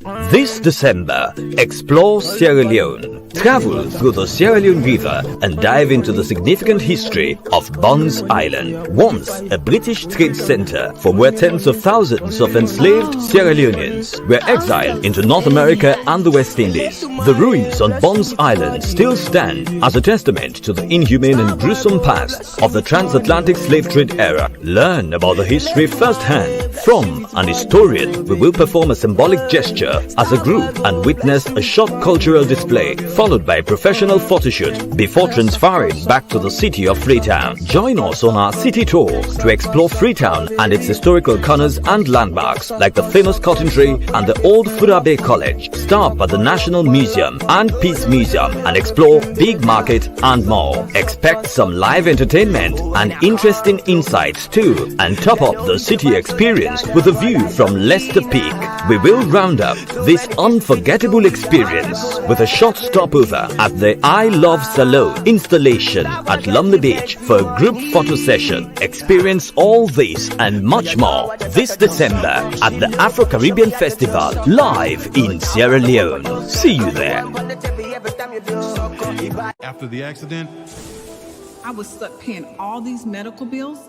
This December, explore Sierra Leone. Travel through the Sierra Leone River and dive into the significant history of Bonds Island, once a British trade center from where tens of thousands of enslaved Sierra Leoneans were exiled into North America and the West Indies. The ruins on Bonds Island still stand as a testament to the inhumane and gruesome past of the transatlantic slave trade era. Learn about the history firsthand. From an historian, we will perform a symbolic gesture as a group and witness a short cultural display, followed by a professional photoshoot before transferring back to the city of Freetown. Join us on our city tour to explore Freetown and its historical corners and landmarks like the famous cotton tree and the old Furabe College. Stop at the National Museum and Peace Museum and explore Big Market and more. Expect some live entertainment and interesting insights too, and top up the city experience with a view from Leicester Peak. We will round up this unforgettable experience with a short stopover at the I Love Salone installation at Lumley Beach for a group photo session. Experience all this and much more this December at the Afro-Caribbean Festival live in Sierra Leone. See you there. After the accident, I was stuck paying all these medical bills.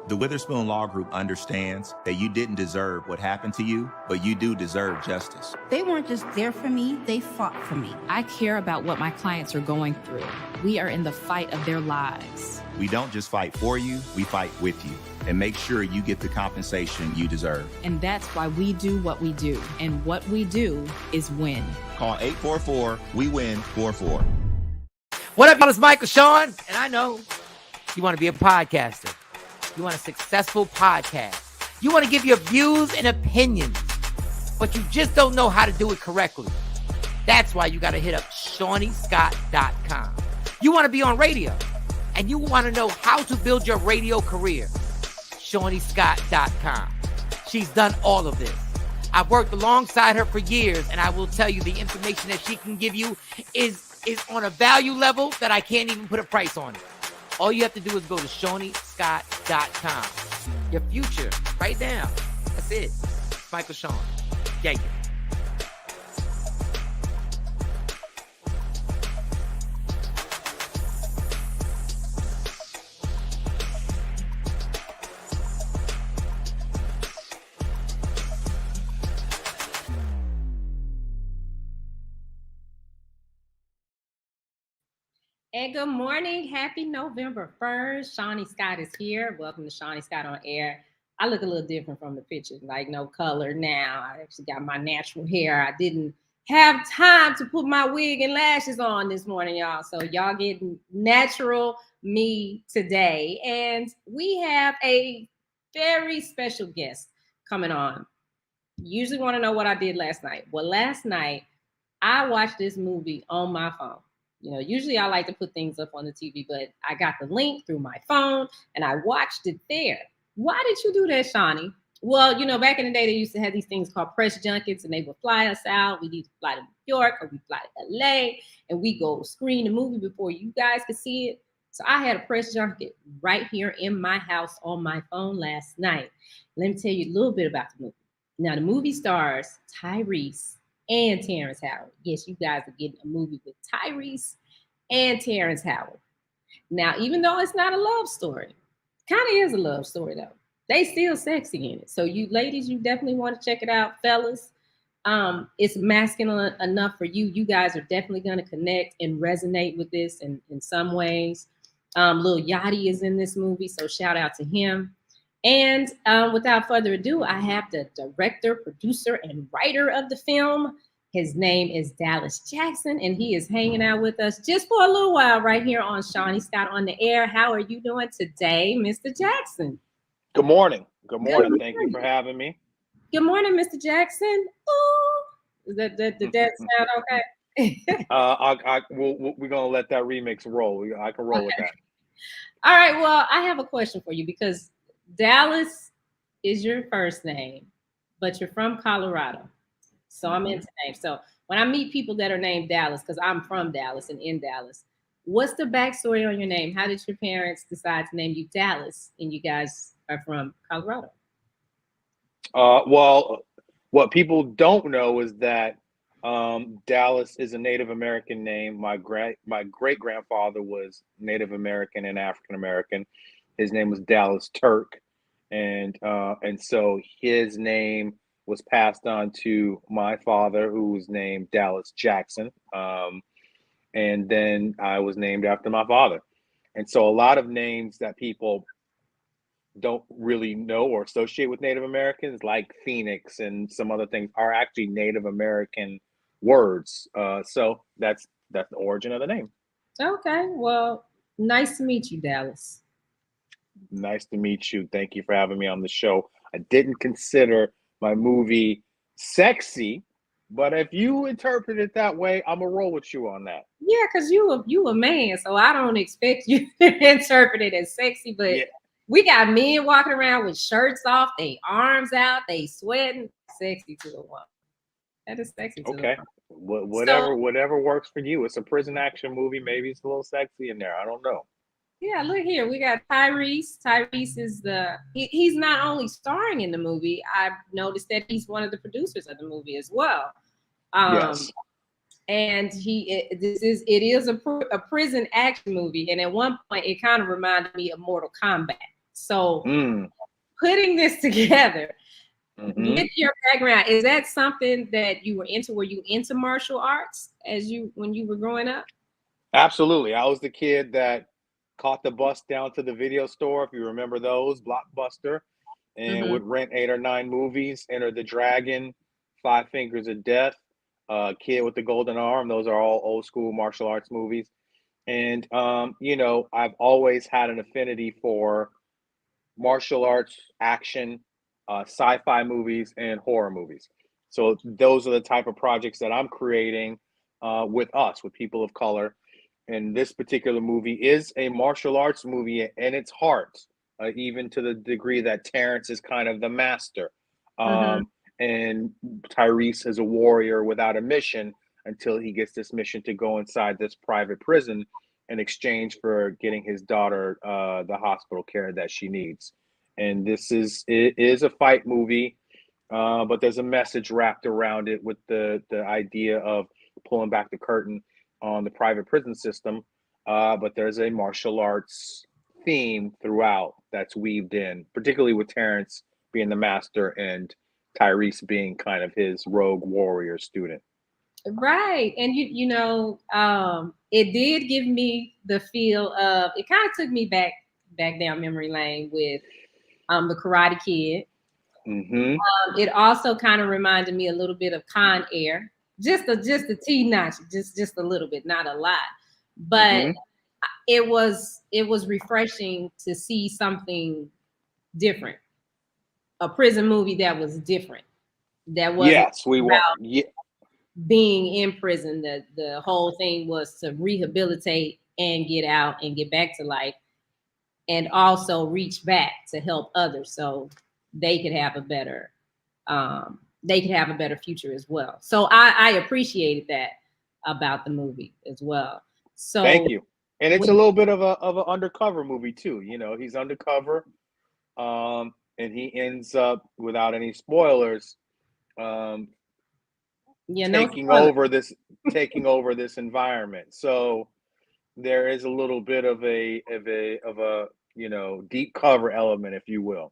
The Witherspoon Law Group understands that you didn't deserve what happened to you, but you do deserve justice. They weren't just there for me, they fought for me. I care about what my clients are going through. We are in the fight of their lives. We don't just fight for you, we fight with you and make sure you get the compensation you deserve. And that's why we do what we do. And what we do is win. Call 844-WE-WIN-44. What up, y'all? It's Michael Sean, and I know you want to be a podcaster. You want a successful podcast. You want to give your views and opinions, but you just don't know how to do it correctly. That's why you got to hit up ShaniScott.com. You want to be on radio, and you want to know how to build your radio career. ShaniScott.com. She's done all of this. I've worked alongside her for years, and I will tell you the information that she can give you is on a value level that I can't even put a price on it. All you have to do is go to ShaniScott.com. Your future, right now. That's it. Michael Sean. Yeah. And good morning. Happy November 1st. Shani Scott is here. Welcome to Shani Scott on Air. I look a little different from the picture, like no color now. I actually got my natural hair. I didn't have time to put my wig and lashes on this morning, y'all. So y'all getting natural me today. And we have a very special guest coming on. You usually want to know what I did last night. Well, last night I watched this movie on my phone. You know, usually I like to put things up on the TV, but I got the link through my phone and I watched it there. Why did you do that, Shani? Well, you know, back in the day, they used to have these things called press junkets and they would fly us out. We'd either fly to New York or we fly to LA and we go screen the movie before you guys could see it. So I had a press junket right here in my house on my phone last night. Let me tell you a little bit about the movie. Now, the movie stars Tyrese and Terrence Howard. Yes, you guys are getting a movie with Tyrese and Terrence Howard. Now, even though it's not a love story, kind of is a love story though. They still sexy in it. So you ladies, you definitely want to check it out, fellas. It's masculine enough for you. You guys are definitely going to connect and resonate with this in some ways. Lil Yachty is in this movie, so shout out to him. And without further ado, I have the director, producer, and writer of the film. His name is Dallas Jackson, and he is hanging out with us just for a little while right here on Shani Scott on the Air. How are you doing today, Mr. Jackson? Good morning. Good morning. Thank you for having me. Good morning, Mr. Jackson. Ooh. Did that sound okay? We're gonna let that remix roll. I can roll with that. All right. Well, I have a question for you because Dallas is your first name, but you're from Colorado. So I'm into names. So when I meet people that are named Dallas, because I'm from Dallas and in Dallas, what's the backstory on your name? How did your parents decide to name you Dallas and you guys are from Colorado? Well, What people don't know is that Dallas is a Native American name. My great grandfather was Native American and African American. His name was Dallas Turk, and so his name was passed on to my father, who was named Dallas Jackson, and then I was named after my father. And so a lot of names that people don't really know or associate with Native Americans, like Phoenix and some other things, are actually Native American words. So that's the origin of the name. Okay, well, nice to meet you, Dallas. Nice to meet you. Thank you for having me on the show. I didn't consider my movie sexy, but if you interpret it that way, I'm gonna roll with you on that. Yeah, because you a man, so I don't expect you to interpret it as sexy, but Yeah. we got men walking around with shirts off, they arms out, they sweating. Sexy to a woman. That is sexy to a Okay. woman. Whatever works for you. It's a prison action movie. Maybe it's a little sexy in there. I don't know. Yeah, look here. We got Tyrese. Tyrese is he's not only starring in the movie, I've noticed that he's one of the producers of the movie as well. Yes. And it is a prison action movie. And at one point, it kind of reminded me of Mortal Kombat. So putting this together with your background, is that something that you were into? Were you into martial arts when you were growing up? Absolutely. I was the kid that caught the bus down to the video store, if you remember those, Blockbuster, and would rent 8 or 9 movies. Enter the Dragon, Five Fingers of Death, Kid with the Golden Arm. Those are all old school martial arts movies. And, I've always had an affinity for martial arts, action, sci-fi movies, and horror movies. So those are the type of projects that I'm creating with people of color. And this particular movie is a martial arts movie in its heart, even to the degree that Terrence is kind of the master. And Tyrese is a warrior without a mission until he gets this mission to go inside this private prison in exchange for getting his daughter the hospital care that she needs. And it is a fight movie, but there's a message wrapped around it with the idea of pulling back the curtain on the private prison system. But there's a martial arts theme throughout that's weaved in, particularly with Terrence being the master and Tyrese being kind of his rogue warrior student. Right. And it did give me the feel of, it kind of took me back down memory lane with the Karate Kid. It also kind of reminded me a little bit of Con Air, just a T-notch, just a little bit, not a lot, but it was refreshing to see something different, a prison movie that was different, that wasn't being in prison. The whole thing was to rehabilitate and get out and get back to life, and also reach back to help others so they could have a better future as well. So I appreciated that about the movie as well. So thank you. And it's a little bit of an undercover movie too. He's undercover, and he ends up, without any spoilers, taking over this environment. So there is a little bit of a deep cover element, if you will.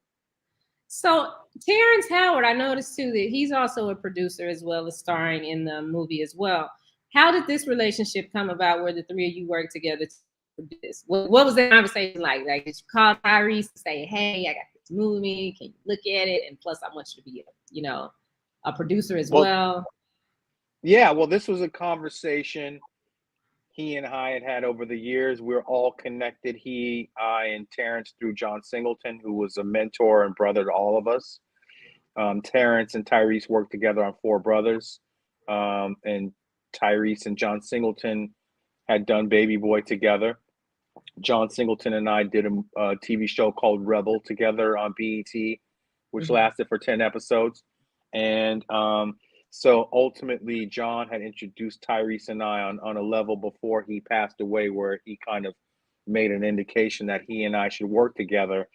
So Terrence Howard, I noticed too that he's also a producer as well as starring in the movie as well. How did this relationship come about where the three of you work together to do this? What was that conversation like? Like, did you call Tyrese and say, hey, I got this movie, can you look at it? And plus I want you to be a producer as well. Yeah, well, this was a conversation he and I had over the years. We're all connected, I, and Terrence, through John Singleton, who was a mentor and brother to all of us. Terrence and Tyrese worked together on Four Brothers, and Tyrese and John Singleton had done Baby Boy together. John Singleton and I did a TV show called Rebel together on BET, which lasted for 10 episodes. And so ultimately, John had introduced Tyrese and I on a level before he passed away, where he kind of made an indication that he and I should work together.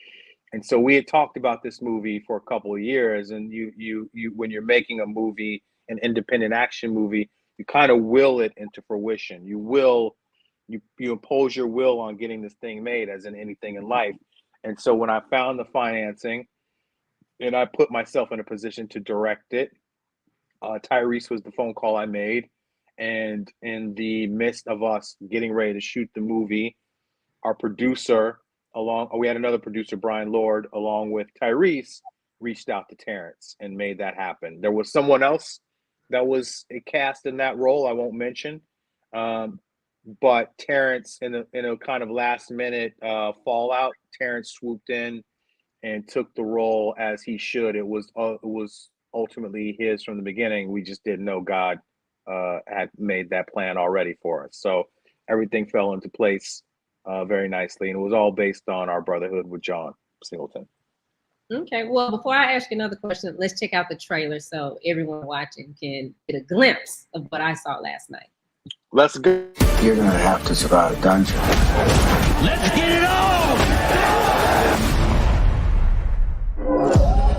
And so we had talked about this movie for a couple of years, and you when you're making a movie, an independent action movie, you kind of will it into fruition. You impose your will on getting this thing made, as in anything in life. And so when I found the financing and I put myself in a position to direct it, Tyrese was the phone call I made. And in the midst of us getting ready to shoot the movie, our producer, we had another producer, Brian Lord, along with Tyrese, reached out to Terrence and made that happen. There was someone else that was cast in that role I won't mention, but Terrence, in a kind of last minute fallout, Terrence swooped in and took the role as he should. It was ultimately his from the beginning. We just didn't know God had made that plan already for us. So everything fell into place very nicely, and it was all based on our brotherhood with John Singleton. Okay, well, before I ask you another question, let's check out the trailer so everyone watching can get a glimpse of what I saw last night. Let's go. You're gonna have to survive a dungeon. Let's get it on!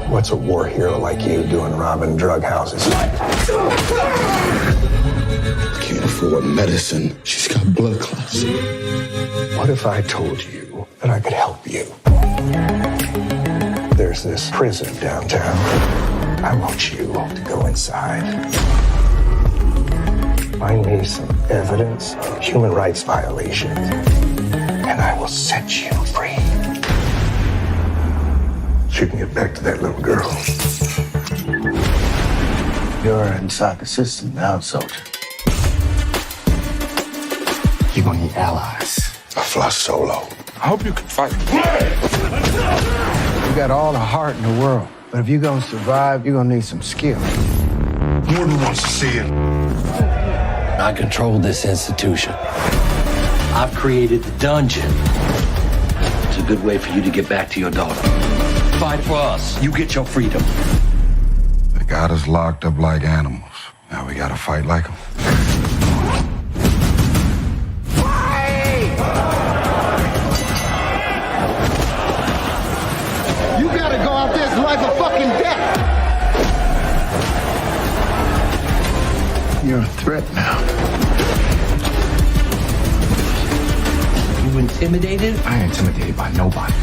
What's a war hero like you doing robbing drug houses? Can't afford medicine. She's got blood clots. What if I told you that I could help you? There's this prison downtown. I want you to go inside. Find me some evidence of human rights violations, and I will set you free. So you can get back to that little girl. You're inside the system now, soldier. You're gonna need allies. I fly solo. I hope you can fight. You got all the heart in the world, but if you're gonna survive, you're gonna need some skill. Warden wants to see it. I control this institution. I've created the dungeon. It's a good way for you to get back to your daughter. Fight for us. You get your freedom. They got us locked up like animals. Now we gotta fight like them. You gotta go out there like a fucking death. You're a threat now. You intimidated? I ain't intimidated by nobody.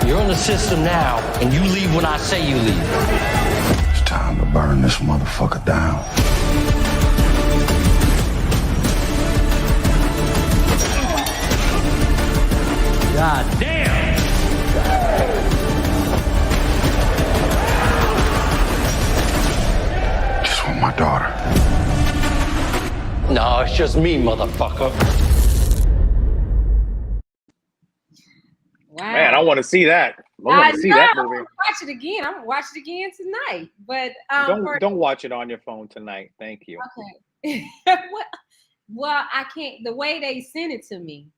You're in the system now, and you leave when I say you leave. It's time to burn this motherfucker down. God damn! Just want my daughter. No, it's just me, motherfucker. Wow. Man, I want to see that. I want to see that movie. I'm gonna watch it again. I'm gonna watch it again tonight. But Don't watch it on your phone tonight. Thank you. Okay. Well, I can't. The way they sent it to me,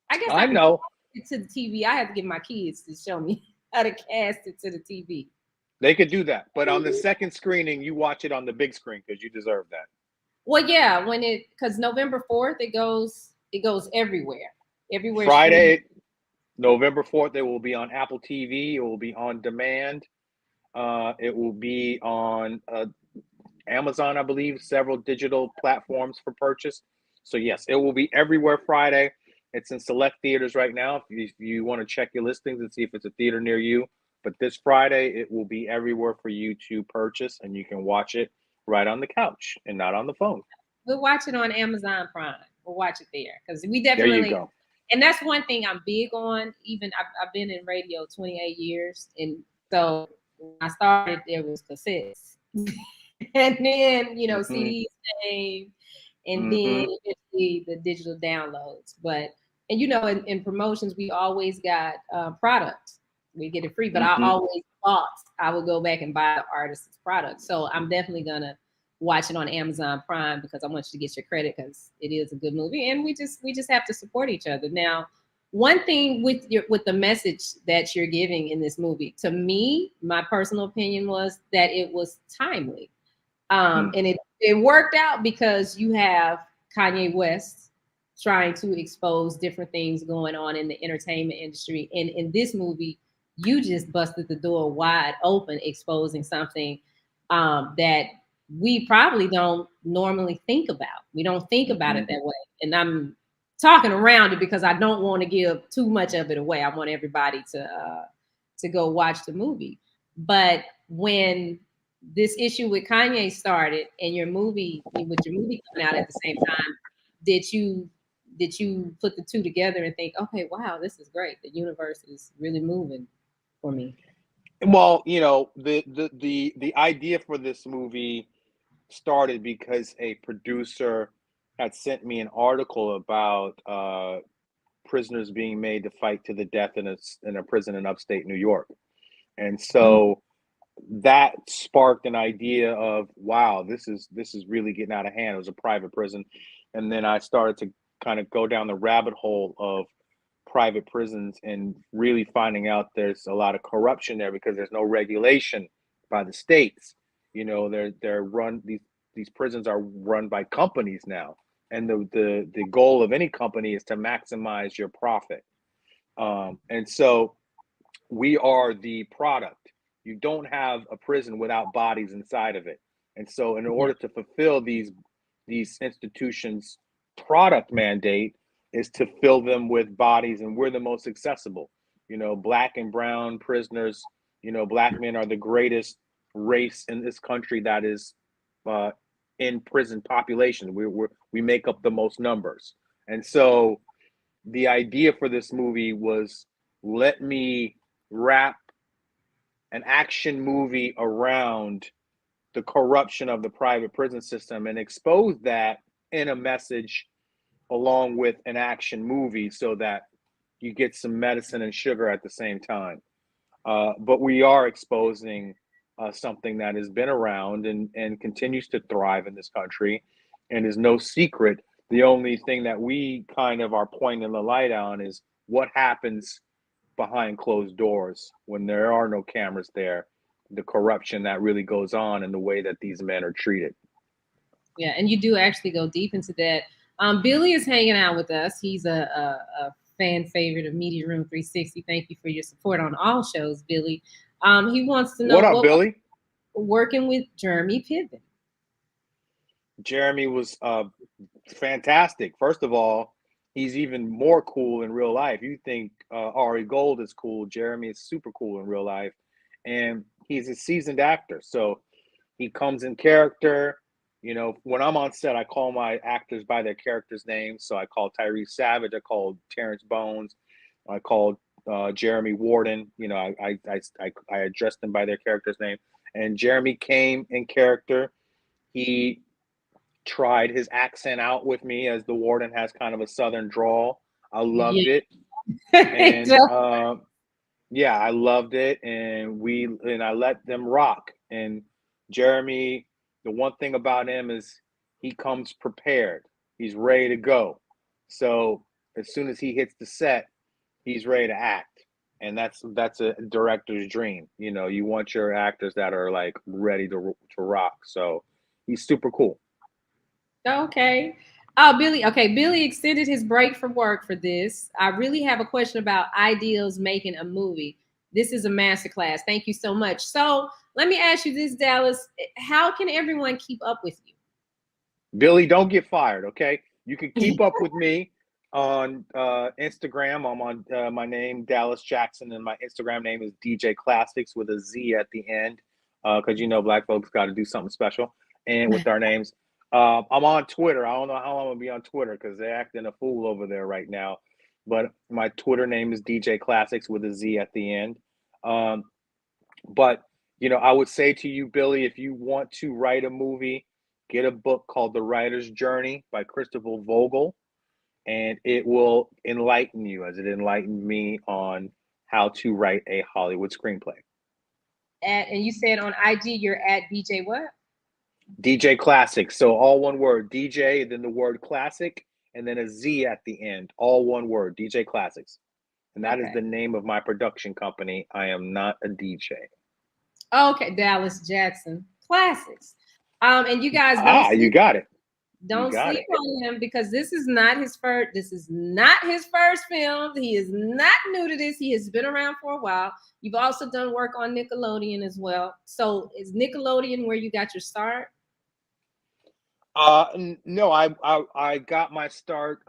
I guess I know. It to the TV. I have to get my kids to show me how to cast it to the TV. They could do that, but on the second screening, you watch it on the big screen because you deserve that. Well, yeah, because November 4th it goes everywhere. Friday, November 4th, it will be on Apple TV. It will be on demand. It will be on Amazon, I believe, several digital platforms for purchase. So yes, it will be everywhere Friday. It's in select theaters right now. If you want to check your listings and see if it's a theater near you. But this Friday, it will be everywhere for you to purchase, and you can watch it right on the couch and not on the phone. We'll watch it on Amazon Prime. We'll watch it there because we definitely. There you go. And that's one thing I'm big on. Even I've been in radio 28 years, and so when I started, there was cassettes, and then CDs came, and then eventually the digital downloads. But in promotions, we always got products. We get it free, but I always thought I would go back and buy the artist's product. So I'm definitely gonna watch it on Amazon Prime because I want you to get your credit because it is a good movie, and we just have to support each other. Now, one thing with the message that you're giving in this movie, to me, my personal opinion was that it was timely. And it worked out because you have Kanye West trying to expose different things going on in the entertainment industry. And in this movie, you just busted the door wide open, exposing something that we probably don't normally think about. We don't think about it that way. And I'm talking around it because I don't want to give too much of it away. I want everybody to go watch the movie. But when this issue with Kanye started and your movie coming out at the same time, did you put the two together and think, okay, wow, this is great. The universe is really moving for me? Well, you know, the idea for this movie started because a producer had sent me an article about prisoners being made to fight to the death in a prison in upstate New York. And so that sparked an idea of, wow, this is really getting out of hand. It was a private prison. And then I started to kind of go down the rabbit hole of private prisons and really finding out there's a lot of corruption there because there's no regulation by the states. You know, they're run, these prisons are run by companies now. And the goal of any company is to maximize your profit. And so we are the product. You don't have a prison without bodies inside of it. And so in order to fulfill these institutions' product mandate is to fill them with bodies, and we're the most accessible. You know, black and brown prisoners, you know, black men are the greatest race in this country that is in prison population. We make up the most numbers. And so the idea for this movie was, let me wrap an action movie around the corruption of the private prison system and expose that in a message along with an action movie so that you get some medicine and sugar at the same time. But we are exposing something that has been around and continues to thrive in this country and is no secret. The only thing that we kind of are pointing the light on is what happens behind closed doors when there are no cameras there, the corruption that really goes on and the way that these men are treated. Yeah, and you do actually go deep into that. Billy is hanging out with us. He's a fan favorite of Media Room 360. Thank you for your support on all shows, Billy. He wants to know what up, Billy? Working with Jeremy Piven. Jeremy was fantastic. First of all, he's even more cool in real life. You think Ari Gold is cool. Jeremy is super cool in real life. And he's a seasoned actor. So he comes in character. You know, when I'm on set, I call my actors by their characters' names. So I call Tyrese Savage. I called Terrence Bones. I called Jeremy Warden. You know, I addressed them by their character's name. And Jeremy came in character. He tried his accent out with me, as the warden has kind of a southern drawl. I loved it. And yeah, I loved it. And I let them rock. And Jeremy, the one thing about him is he comes prepared. He's ready to go. So as soon as he hits the set, he's ready to act. And that's a director's dream. You know, you want your actors that are like ready to rock. So he's super cool. Okay. Oh, Billy. Okay, Billy extended his break from work for this. I really have a question about ideals making a movie. This is a masterclass. Thank you so much. So let me ask you this, Dallas. How can everyone keep up with you? Billy, don't get fired, okay? You can keep up with me on Instagram. I'm on my name, Dallas Jackson, and my Instagram name is DJ Classics with a Z at the end, because you know black folks got to do something special and with our names. I'm on Twitter. I don't know how long I'm going to be on Twitter because they're acting a fool over there right now. But my Twitter name is DJ Classics with a Z at the end. But, you know, I would say to you, Billy, if you want to write a movie, get a book called The Writer's Journey by Christopher Vogel, and it will enlighten you as it enlightened me on how to write a Hollywood screenplay. And you said on IG, you're at DJ what? DJ Classic. So all one word, DJ, then the word classic, and then a Z at the end. All one word, DJ Classics. And that is the name of my production company. I am not a DJ. Okay, Dallas Jackson Classics. And you guys don't you got it. Don't sleep on him, because this is not his first. This is not his first film. He is not new to this. He has been around for a while. You've also done work on Nickelodeon as well. So is Nickelodeon where you got your start? No, I got my start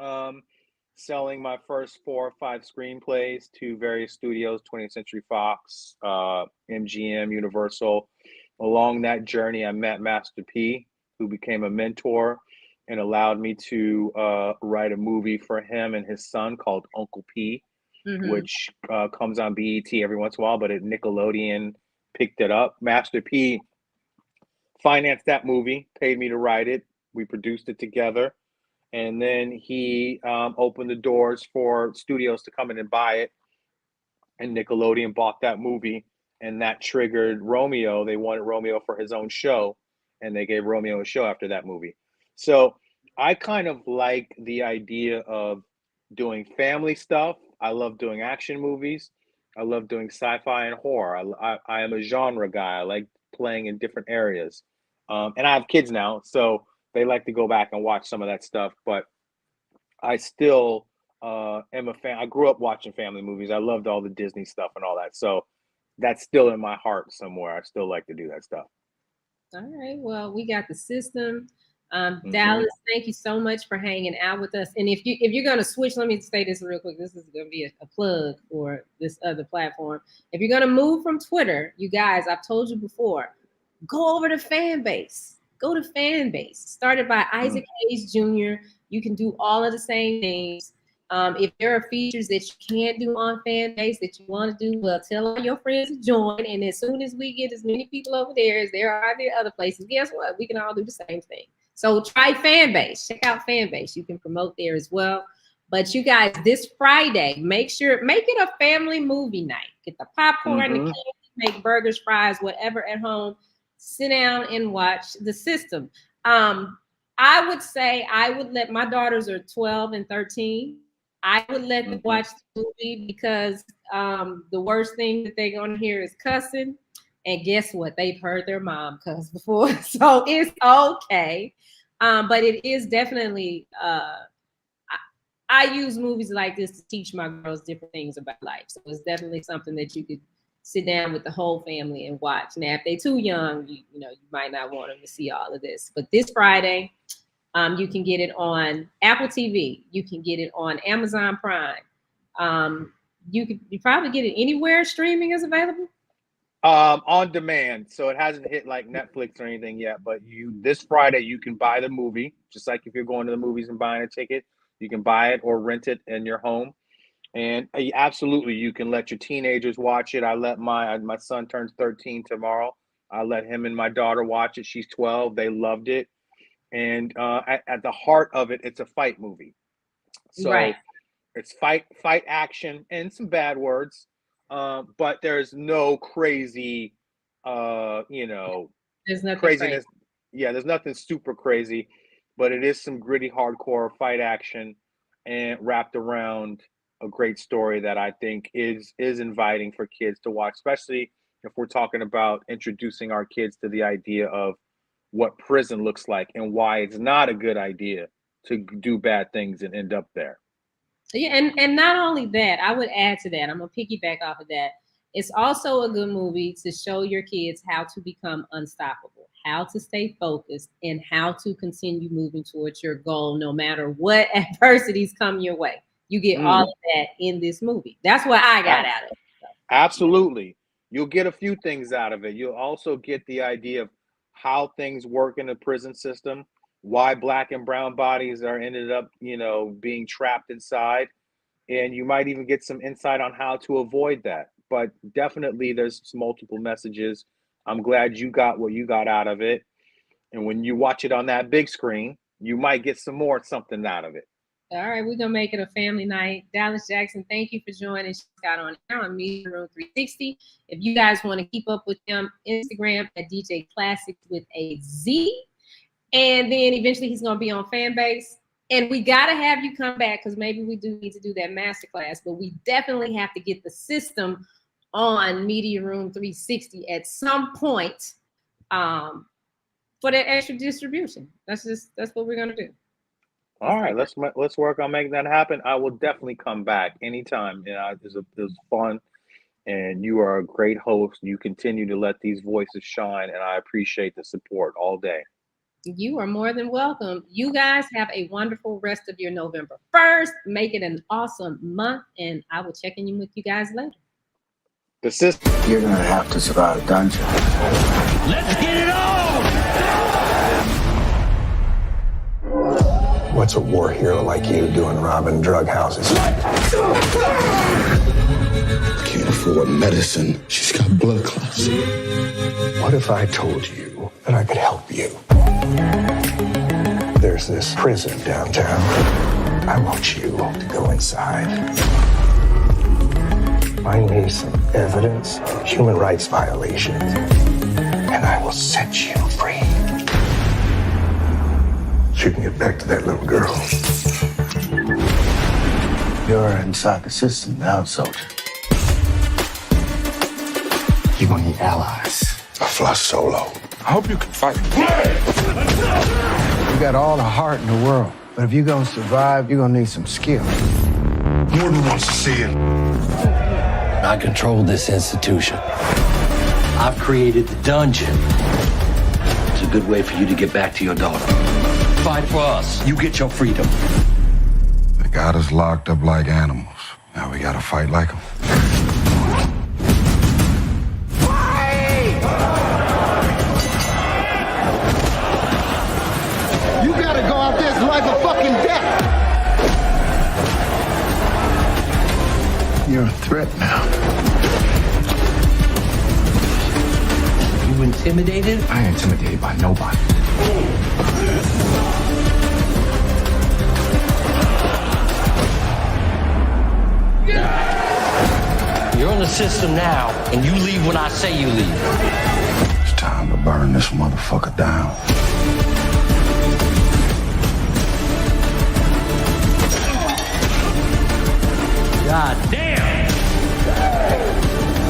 selling my first 4 or 5 screenplays to various studios, 20th Century Fox, MGM, Universal. Along that journey, I met Master P, who became a mentor and allowed me to write a movie for him and his son called Uncle P, which comes on BET every once in a while, but Nickelodeon picked it up. Master P financed that movie, paid me to write it. We produced it together. And then he opened the doors for studios to come in and buy it. And Nickelodeon bought that movie, and that triggered Romeo. They wanted Romeo for his own show, and they gave Romeo a show after that movie. So I kind of like the idea of doing family stuff. I love doing action movies. I love doing sci-fi and horror. I am a genre guy. I like playing in different areas. And I have kids now, so they like to go back and watch some of that stuff. But I still am a fan. I grew up watching family movies. I loved all the Disney stuff and all that. So that's still in my heart somewhere. I still like to do that stuff. All right. Well, we got the system. Dallas, thank you so much for hanging out with us. And if you're gonna switch, let me say this real quick. This is gonna be a plug for this other platform. If you're gonna move from Twitter, you guys, I've told you before, go over to Fanbase. Go to Fanbase. Started by Isaac Hayes Jr. You can do all of the same things. If there are features that you can't do on Fanbase that you want to do, well, tell all your friends to join. And as soon as we get as many people over there as there are the other places, guess what? We can all do the same thing. So try Fanbase. Check out Fanbase. You can promote there as well. But you guys, this Friday, make it a family movie night. Get the popcorn, the candy, make burgers, fries, whatever at home. Sit down and watch The System. I would say I would let my daughters are 12 and 13. I would let them watch the movie because the worst thing that they're going to hear is cussing. And guess what? They've heard their mom cuss before. So it's okay. But it is definitely, I use movies like this to teach my girls different things about life. So it's definitely something that you could sit down with the whole family and watch. Now, if they're too young, you might not want them to see all of this. But this Friday, you can get it on Apple TV. You can get it on Amazon Prime. You probably get it anywhere streaming is available. On demand, so it hasn't hit like Netflix or anything yet. But this Friday you can buy the movie, just like if you're going to the movies and buying a ticket, you can buy it or rent it in your home. And absolutely, you can let your teenagers watch it. I let my son turns 13 tomorrow. I let him and my daughter watch it. She's 12. They loved it. And at the heart of it, it's a fight movie. So it's fight action and some bad words. But there's no crazy, there's nothing craziness. Crazy. Yeah, there's nothing super crazy, but it is some gritty, hardcore fight action and wrapped around a great story that I think is inviting for kids to watch, especially if we're talking about introducing our kids to the idea of what prison looks like and why it's not a good idea to do bad things and end up there. Yeah, and not only that, I would add to that, I'm going to piggyback off of that. It's also a good movie to show your kids how to become unstoppable, how to stay focused, and how to continue moving towards your goal no matter what adversities come your way. You get all of that in this movie. That's what I got out of it. So. Absolutely. You'll get a few things out of it. You'll also get the idea of how things work in the prison system, why Black and brown bodies are ended up, being trapped inside. And you might even get some insight on how to avoid that. But definitely there's multiple messages. I'm glad you got what you got out of it. And when you watch it on that big screen, you might get something out of it. All right, we're going to make it a family night. Dallas Jackson, thank you for joining Scott on air on Media Room 360. If you guys want to keep up with him, Instagram at DJ Classics with a Z. And then eventually he's going to be on Fanbase. And we got to have you come back because maybe we do need to do that masterclass. But we definitely have to get the system on Media Room 360 at some point. for that extra distribution. That's what we're gonna do. All right, let's work on making that happen. I will definitely come back anytime. You know, it was fun, and you are a great host. You continue to let these voices shine, and I appreciate the support all day. You are more than welcome. You guys have a wonderful rest of your November 1st. Make it an awesome month, and I will check in with you guys later. The system. You're gonna have to survive a dungeon. Let's get it on! What's a war hero like you doing robbing drug houses? Can't afford medicine. She's got blood clots. What if I told you that I could help you? There's this prison downtown. I want you to go inside. Find me some evidence of human rights violations, and I will set you free. So you can get back to that little girl. You're inside the system now, soldier. You're gonna need allies. I fly solo. I hope you can fight. You got all the heart in the world, but if you're gonna survive, you're gonna need some skill. Warden wants to see it. I control this institution. I've created the dungeon. It's a good way for you to get back to your daughter. Fight for us. You get your freedom. They got us locked up like animals. Now we gotta fight like them. You gotta go out there like a fucking death. You're a threat now. You intimidated? I ain't intimidated by nobody. You're in the system now, and you leave when I say you leave. It's time to burn this motherfucker down.